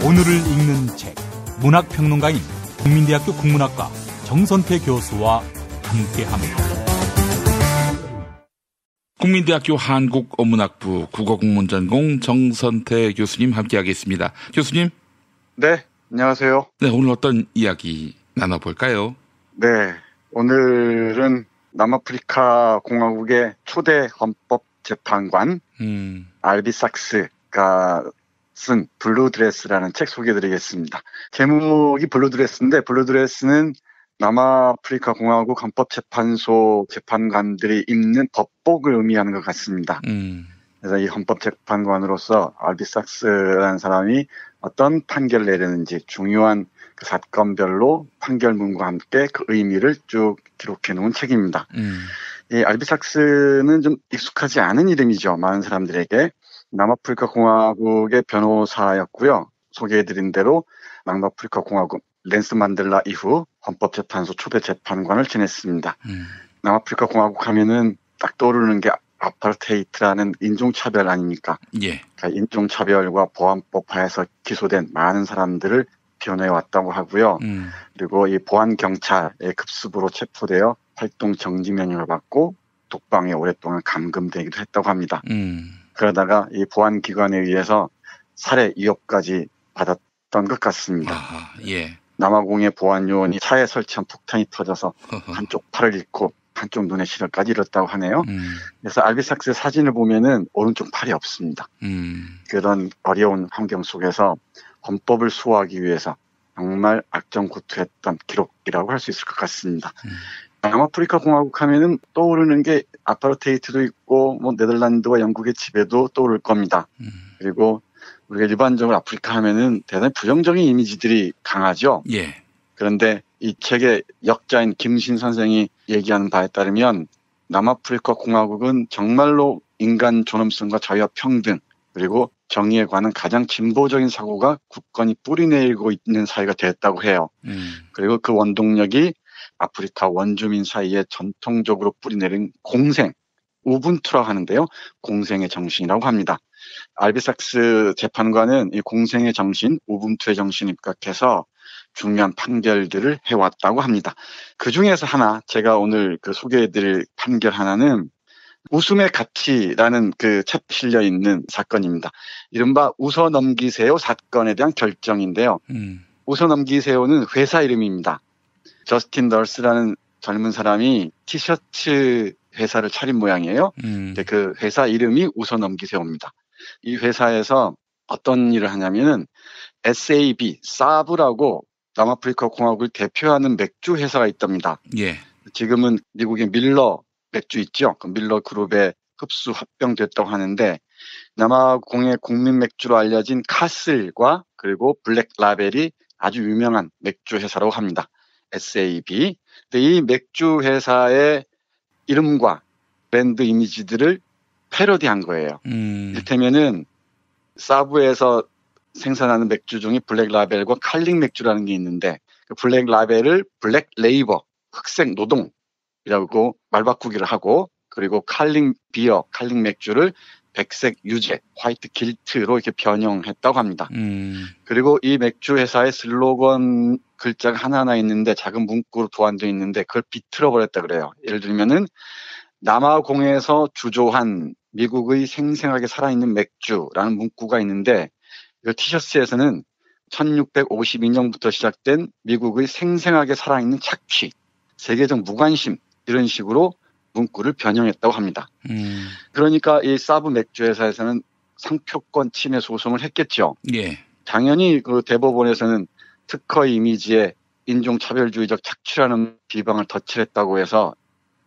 오늘을 읽는 책, 문학평론가인 국민대학교 국문학과 정선태 교수와 함께합니다. 국민대학교 한국어문학부 국어국문전공 정선태 교수님 함께하겠습니다. 교수님. 네, 안녕하세요. 네, 오늘 어떤 이야기 나눠볼까요? 네, 오늘은 남아프리카 공화국의 초대 헌법재판관 알비 삭스가 쓴 블루드레스라는 책 소개해드리겠습니다. 제목이 블루드레스인데 블루드레스는 남아프리카 공화국 헌법재판소 재판관들이 입는 법복을 의미하는 것 같습니다. 그래서 이 헌법재판관으로서 알비 삭스라는 사람이 어떤 판결을 내리는지 중요한 그 사건별로 판결문과 함께 그 의미를 쭉 기록해 놓은 책입니다. 이 알비 삭스는 좀 익숙하지 않은 이름이죠. 많은 사람들에게. 남아프리카 공화국의 변호사였고요. 소개해드린 대로 남아프리카 공화국 nel슨 만델라 이후 헌법재판소 초대 재판관을 지냈습니다. 남아프리카 공화국 하면은 딱 떠오르는 게 아파르테이트라는 인종차별 아닙니까? 예. 그러니까 인종차별과 보안법 하에서 기소된 많은 사람들을 변호해 왔다고 하고요. 그리고 이 보안경찰의 급습으로 체포되어 활동 정지 명령을 받고 독방에 오랫동안 감금되기도 했다고 합니다. 그러다가 이 보안기관에 의해서 살해 위협까지 받았던 것 같습니다. 아하, 예. 남아공의 보안요원이 차에 설치한 폭탄이 터져서 한쪽 팔을 잃고 한쪽 눈에 시력까지 잃었다고 하네요. 그래서 알비 삭스의 사진을 보면은 오른쪽 팔이 없습니다. 그런 어려운 환경 속에서 헌법을 수호하기 위해서 정말 악정고투했던 기록이라고 할 수 있을 것 같습니다. 남아프리카 공화국 하면은 떠오르는 게 아파르테이트도 있고 뭐 네덜란드와 영국의 지배도 떠오를 겁니다. 그리고 우리가 일반적으로 아프리카 하면은 대단히 부정적인 이미지들이 강하죠. 예. 그런데 이 책의 역자인 김신 선생이 얘기하는 바에 따르면 남아프리카 공화국은 정말로 인간 존엄성과 자유와 평등 그리고 정의에 관한 가장 진보적인 사고가 굳건히 뿌리내리고 있는 사회가 됐다고 해요. 그리고 그 원동력이 아프리카 원주민 사이에 전통적으로 뿌리내린 공생, 우분투라고 하는데요. 공생의 정신이라고 합니다. 알비 삭스 재판관은 이 공생의 정신, 우분투의 정신을 입각해서 중요한 판결들을 해왔다고 합니다. 그 중에서 하나, 제가 오늘 그 소개해드릴 판결 하나는 웃음의 가치라는 그 책 실려 있는 사건입니다. 이른바 웃어넘기세요 사건에 대한 결정인데요. 웃어넘기세요는 회사 이름입니다. 저스틴 널스라는 젊은 사람이 티셔츠 회사를 차린 모양이에요. 근데 그 회사 이름이 웃어넘기세요입니다. 이 회사에서 어떤 일을 하냐면은 SAB, 사브라고 남아프리카 공화국을 대표하는 맥주 회사가 있답니다. 예. 지금은 미국의 밀러 맥주 있죠. 그 밀러 그룹에 흡수 합병됐다고 하는데 남아공의 국민 맥주로 알려진 카슬과 그리고 블랙 라벨이 아주 유명한 맥주 회사라고 합니다. SAB. 근데 이 맥주 회사의 이름과 브랜드 이미지들을 패러디한 거예요. 이를테면은 사브에서 생산하는 맥주 중에 블랙 라벨과 칼링 맥주라는 게 있는데 그 블랙 라벨을 블랙 레이버, 흑색 노동이라고 말바꾸기를 하고 그리고 칼링 비어, 칼링 맥주를 백색 유제, 화이트 길트로 이렇게 변형했다고 합니다. 그리고 이 맥주 회사의 슬로건 글자가 하나하나 있는데 작은 문구로 도안되어 있는데 그걸 비틀어 버렸다 그래요. 예를 들면은 남아공에서 주조한 미국의 생생하게 살아있는 맥주라는 문구가 있는데 이 티셔츠에서는 1652년부터 시작된 미국의 생생하게 살아있는 착취, 세계적 무관심 이런 식으로 문구를 변형했다고 합니다. 그러니까 이 사브 맥주 회사에서는 상표권 침해 소송을 했겠죠. 예. 당연히 그 대법원에서는 특허 이미지에 인종차별주의적 착취라는 비방을 덧칠했다고 해서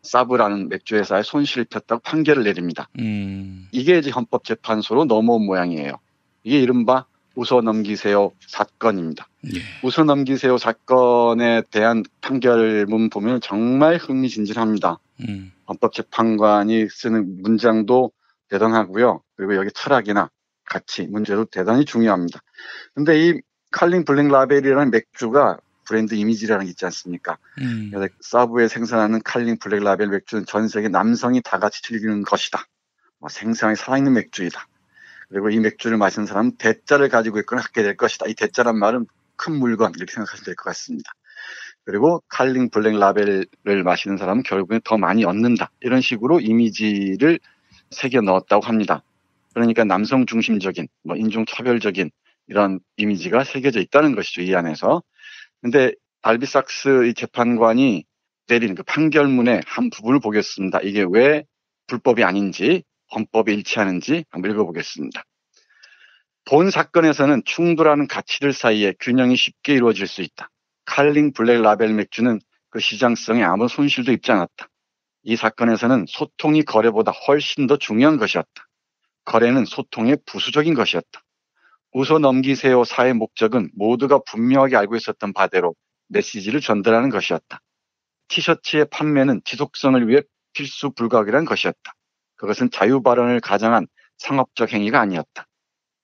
사브라는 맥주 회사에 손실을 폈다고 판결을 내립니다. 이게 이제 헌법재판소로 넘어온 모양이에요. 이게 이른바 웃어넘기세요 사건입니다. 예. 웃어넘기세요 사건에 대한 판결문 보면 정말 흥미진진합니다. 헌법재판관이 쓰는 문장도 대단하고요. 그리고 여기 철학이나 가치, 문제도 대단히 중요합니다. 근데 이 칼링 블랙 라벨이라는 맥주가 브랜드 이미지라는 게 있지 않습니까? 사브에 생산하는 칼링 블랙 라벨 맥주는 전 세계 남성이 다 같이 즐기는 것이다. 생생하게 살아있는 맥주이다. 그리고 이 맥주를 마시는 사람은 대자를 가지고 있거나 갖게 될 것이다. 이 대자란 말은 큰 물건 이렇게 생각하시면 될 것 같습니다. 그리고 칼링 블랙 라벨을 마시는 사람은 결국엔 더 많이 얻는다. 이런 식으로 이미지를 새겨 넣었다고 합니다. 그러니까 남성 중심적인, 인종차별적인 이런 이미지가 새겨져 있다는 것이죠. 이 안에서. 근데 알비삭스 이 재판관이 내린 그 판결문의 한 부분을 보겠습니다. 이게 왜 불법이 아닌지, 헌법에 일치하는지 한번 읽어보겠습니다. 본 사건에서는 충돌하는 가치들 사이에 균형이 쉽게 이루어질 수 있다. 칼링 블랙 라벨 맥주는 그 시장성에 아무 손실도 입지 않았다. 이 사건에서는 소통이 거래보다 훨씬 더 중요한 것이었다. 거래는 소통의 부수적인 것이었다. 웃어 넘기세요 사의 목적은 모두가 분명하게 알고 있었던 바대로 메시지를 전달하는 것이었다. 티셔츠의 판매는 지속성을 위해 필수 불가결한 것이었다. 그것은 자유발언을 가장한 상업적 행위가 아니었다.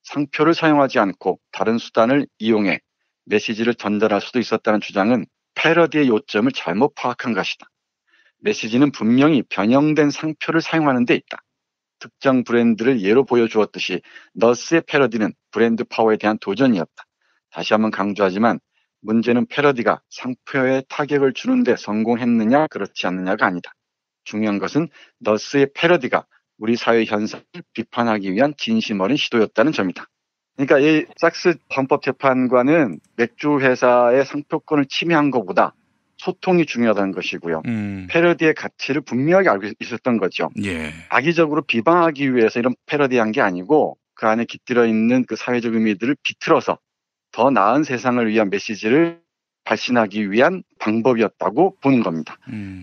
상표를 사용하지 않고 다른 수단을 이용해 메시지를 전달할 수도 있었다는 주장은 패러디의 요점을 잘못 파악한 것이다. 메시지는 분명히 변형된 상표를 상용하는 데 있다. 특정 브랜드를 예로 보여주었듯이 너스의 패러디는 브랜드 파워에 대한 도전이었다. 다시 한번 강조하지만 문제는 패러디가 상표에 타격을 주는데 성공했느냐 그렇지 않느냐가 아니다. 중요한 것은 너스의 패러디가 우리 사회 현상을 비판하기 위한 진심 어린 시도였다는 점이다. 그러니까 이 삭스 헌법재판관은 맥주 회사의 상표권을 침해한 것보다 소통이 중요하다는 것이고요. 패러디의 가치를 분명하게 알고 있었던 거죠. 예. 악의적으로 비방하기 위해서 이런 패러디한 게 아니고 그 안에 깃들어 있는 그 사회적 의미들을 비틀어서 더 나은 세상을 위한 메시지를 발신하기 위한 방법이었다고 보는 겁니다.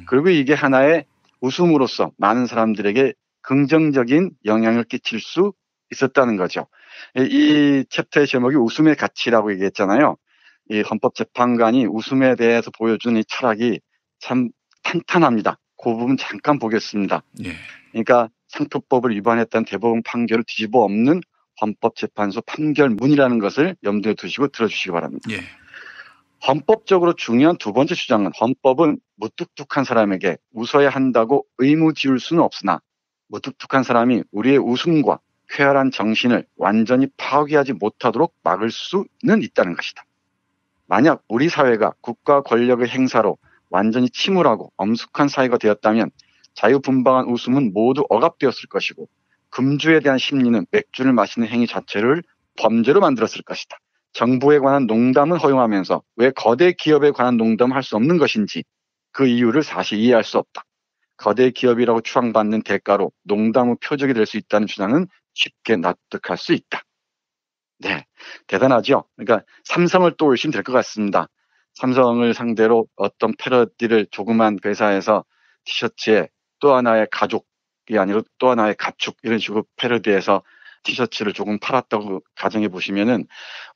그리고 이게 하나의 웃음으로써 많은 사람들에게 긍정적인 영향을 끼칠 수 있었다는 거죠. 이 챕터의 제목이 웃음의 가치라고 얘기했잖아요. 이 헌법재판관이 웃음에 대해서 보여준 이 철학이 참 탄탄합니다. 그 부분 잠깐 보겠습니다. 예. 그러니까 상표법을 위반했다는 대법원 판결을 뒤집어 엎는 헌법재판소 판결문이라는 것을 염두에 두시고 들어주시기 바랍니다. 예. 헌법적으로 중요한 두 번째 주장은 헌법은 무뚝뚝한 사람에게 웃어야 한다고 의무 지을 수는 없으나 무뚝뚝한 사람이 우리의 웃음과 쾌활한 정신을 완전히 파괴하지 못하도록 막을 수는 있다는 것이다. 만약 우리 사회가 국가 권력의 행사로 완전히 침울하고 엄숙한 사회가 되었다면 자유분방한 웃음은 모두 억압되었을 것이고 금주에 대한 심리는 맥주를 마시는 행위 자체를 범죄로 만들었을 것이다. 정부에 관한 농담은 허용하면서 왜 거대 기업에 관한 농담을 할 수 없는 것인지 그 이유를 사실 이해할 수 없다. 거대 기업이라고 추앙받는 대가로 농담의 표적이 될 수 있다는 주장은 쉽게 납득할 수 있다. 네, 대단하죠. 그러니까 삼성을 떠올리시면 될 것 같습니다. 삼성을 상대로 어떤 패러디를 조그만 회사에서 티셔츠에 또 하나의 가족이 아니라 또 하나의 가축 이런 식으로 패러디해서 티셔츠를 조금 팔았다고 가정해 보시면은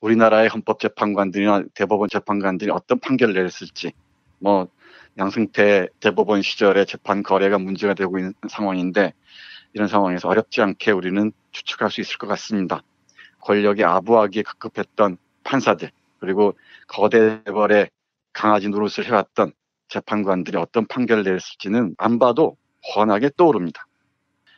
우리나라의 헌법재판관들이나 대법원 재판관들이 어떤 판결을 내렸을지 양승태 대법원 시절에 재판 거래가 문제가 되고 있는 상황인데 이런 상황에서 어렵지 않게 우리는 추측할 수 있을 것 같습니다. 권력이 아부하기에 급급했던 판사들 그리고 거대 재벌의 강아지 노릇을 해왔던 재판관들이 어떤 판결을 내렸을지는 안 봐도 훤하게 떠오릅니다.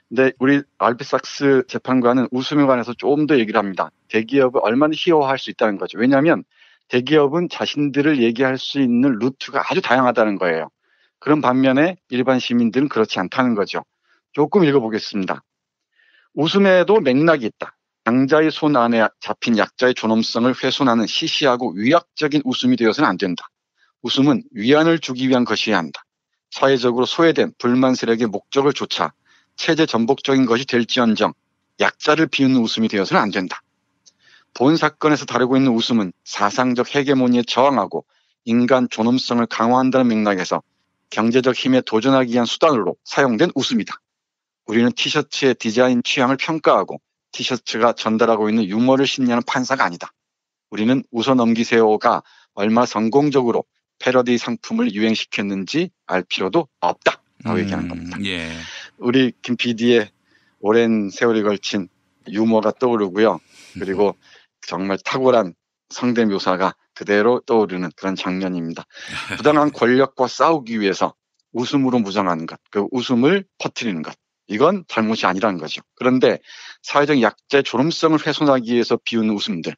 근데 우리 알비삭스 재판관은 웃음에 관해서 좀 더 얘기를 합니다. 대기업을 얼마나 희화화할 수 있다는 거죠. 왜냐하면 대기업은 자신들을 얘기할 수 있는 루트가 아주 다양하다는 거예요. 그런 반면에 일반 시민들은 그렇지 않다는 거죠. 조금 읽어보겠습니다. 웃음에도 맥락이 있다. 강자의 손 안에 잡힌 약자의 존엄성을 훼손하는 시시하고 위약적인 웃음이 되어서는 안 된다. 웃음은 위안을 주기 위한 것이어야 한다. 사회적으로 소외된 불만 세력의 목적을 좇아 체제 전복적인 것이 될지언정 약자를 비웃는 웃음이 되어서는 안 된다. 본 사건에서 다루고 있는 웃음은 사상적 헤게모니에 저항하고 인간 존엄성을 강화한다는 맥락에서 경제적 힘에 도전하기 위한 수단으로 사용된 웃음이다. 우리는 티셔츠의 디자인 취향을 평가하고 티셔츠가 전달하고 있는 유머를 심리하는 판사가 아니다. 우리는 웃어 넘기세요가 얼마나 성공적으로 패러디 상품을 유행시켰는지 알 필요도 없다. 라고 얘기하는 겁니다. 예. 우리 김 PD의 오랜 세월이 걸친 유머가 떠오르고요. 그리고 정말 탁월한 성대묘사가 그대로 떠오르는 그런 장면입니다. 부당한 권력과 싸우기 위해서 웃음으로 무장하는 것, 그 웃음을 퍼뜨리는 것. 이건 잘못이 아니라는 거죠. 그런데 사회적 약자의 존엄성을 훼손하기 위해서 비우는 웃음들,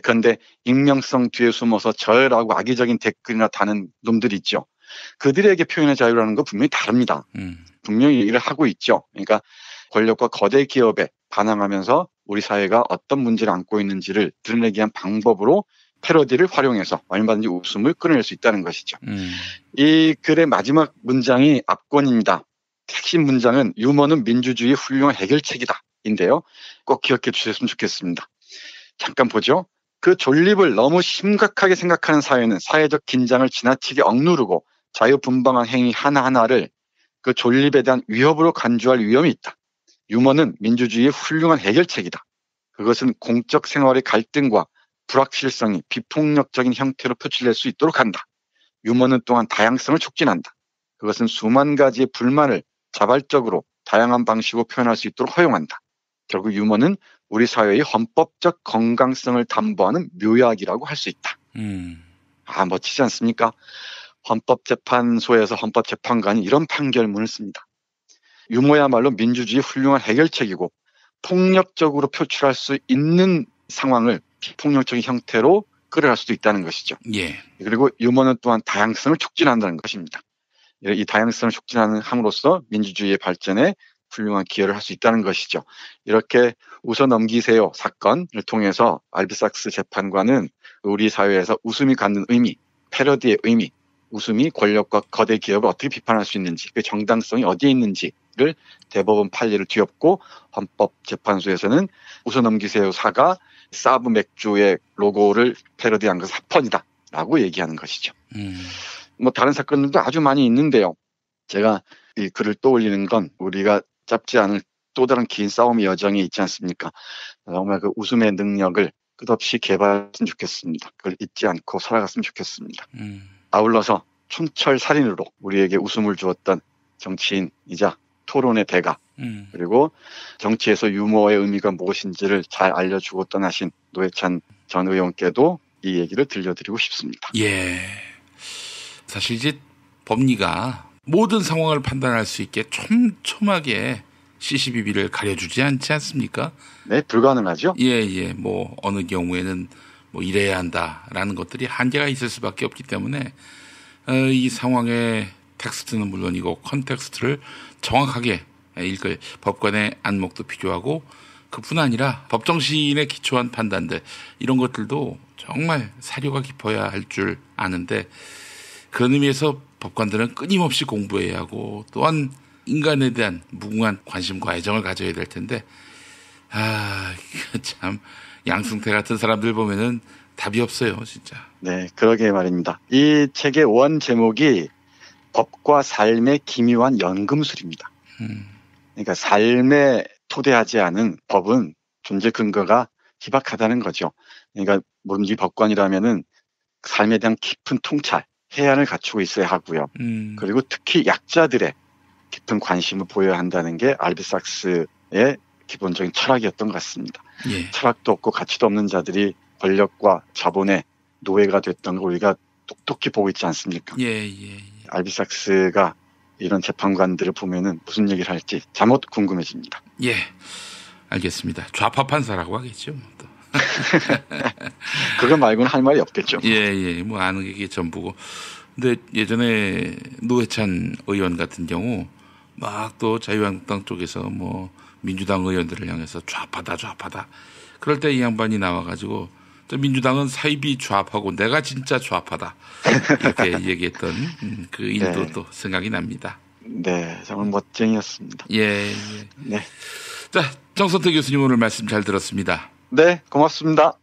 그런데 익명성 뒤에 숨어서 저열하고 악의적인 댓글이나 다는 놈들 있죠. 그들에게 표현의 자유라는 건 분명히 다릅니다. 분명히 얘기를 하고 있죠. 그러니까 권력과 거대 기업에 반항하면서 우리 사회가 어떤 문제를 안고 있는지를 드러내기 위한 방법으로 패러디를 활용해서 얼마든지 웃음을 끌어낼 수 있다는 것이죠. 이 글의 마지막 문장이 압권입니다. 핵심 문장은 유머는 민주주의의 훌륭한 해결책이다 인데요. 꼭 기억해 주셨으면 좋겠습니다. 잠깐 보죠. 그 존립을 너무 심각하게 생각하는 사회는 사회적 긴장을 지나치게 억누르고 자유분방한 행위 하나하나를 그 존립에 대한 위협으로 간주할 위험이 있다. 유머는 민주주의의 훌륭한 해결책이다. 그것은 공적 생활의 갈등과 불확실성이 비폭력적인 형태로 표출될 수 있도록 한다. 유머는 또한 다양성을 촉진한다. 그것은 수만 가지의 불만을 자발적으로 다양한 방식으로 표현할 수 있도록 허용한다. 결국 유머는 우리 사회의 헌법적 건강성을 담보하는 묘약이라고 할 수 있다. 멋지지 않습니까? 헌법재판소에서 헌법재판관이 이런 판결문을 씁니다. 유머야말로 민주주의의 훌륭한 해결책이고 폭력적으로 표출할 수 있는 상황을 비폭력적인 형태로 끌어갈 수도 있다는 것이죠. 예. 그리고 유머는 또한 다양성을 촉진한다는 것입니다. 이 다양성을 촉진하는 함으로써 민주주의의 발전에 훌륭한 기여를 할 수 있다는 것이죠. 이렇게 웃어넘기세요 사건을 통해서 알비삭스 재판관은 우리 사회에서 웃음이 갖는 의미, 패러디의 의미, 웃음이 권력과 거대 기업을 어떻게 비판할 수 있는지, 그 정당성이 어디에 있는지를 대법원 판례를 뒤엎고 헌법재판소에서는 웃어넘기세요 사가 사브 맥주의 로고를 패러디한 것은 합헌이다라고 얘기하는 것이죠. 다른 사건들도 아주 많이 있는데요. 제가 이 글을 떠올리는 건 우리가 짧지 않을 또 다른 긴 싸움의 여정이 있지 않습니까? 정말 그 웃음의 능력을 끝없이 개발했으면 좋겠습니다. 그걸 잊지 않고 살아갔으면 좋겠습니다. 아울러서 촌철살인으로 우리에게 웃음을 주었던 정치인이자 토론의 대가, 그리고 정치에서 유머의 의미가 무엇인지를 잘 알려주고 떠나신 노회찬 전 의원께도 이 얘기를 들려드리고 싶습니다. 예. 사실 이제 법리가 모든 상황을 판단할 수 있게 촘촘하게 CCBB를 가려주지 않지 않습니까? 네, 불가능하죠. 예. 어느 경우에는 이래야 한다라는 것들이 한계가 있을 수밖에 없기 때문에 이 상황의 텍스트는 물론이고 컨텍스트를 정확하게 읽을 법관의 안목도 필요하고 그뿐 아니라 법정시인에 기초한 판단들 이런 것들도 정말 사료가 깊어야 할 줄 아는데 그런 의미에서 법관들은 끊임없이 공부해야 하고 또한 인간에 대한 무궁한 관심과 애정을 가져야 될 텐데 참 양승태 같은 사람들 보면은 답이 없어요, 진짜. 네, 그러게 말입니다. 이 책의 원 제목이 법과 삶의 기묘한 연금술입니다. 그러니까 삶에 토대하지 않은 법은 존재 근거가 희박하다는 거죠. 그러니까 뭐든지 법관이라면은 삶에 대한 깊은 통찰, 해안을 갖추고 있어야 하고요. 그리고 특히 약자들의 깊은 관심을 보여야 한다는 게 알비삭스의 기본적인 철학이었던 것 같습니다. 예. 철학도 없고 가치도 없는 자들이 권력과 자본의 노예가 됐던 걸 우리가 똑똑히 보고 있지 않습니까? 예. 알비삭스가 이런 재판관들을 보면은 무슨 얘기를 할지 잠옷 궁금해집니다. 예, 알겠습니다. 좌파 판사라고 하겠죠. 또. 그거 말고는 할 말이 없겠죠. 예. 아는 게 전부고. 근데 예전에 노회찬 의원 같은 경우 막 또 자유한국당 쪽에서 민주당 의원들을 향해서 좌파다. 그럴 때 이 양반이 나와가지고 민주당은 사이비 좌파고 내가 진짜 좌파다 이렇게 얘기했던 그 일도 또 생각이 납니다. 네, 정말 멋쟁이였습니다. 예. 네. 자, 정선태 교수님 오늘 말씀 잘 들었습니다. 네, 고맙습니다.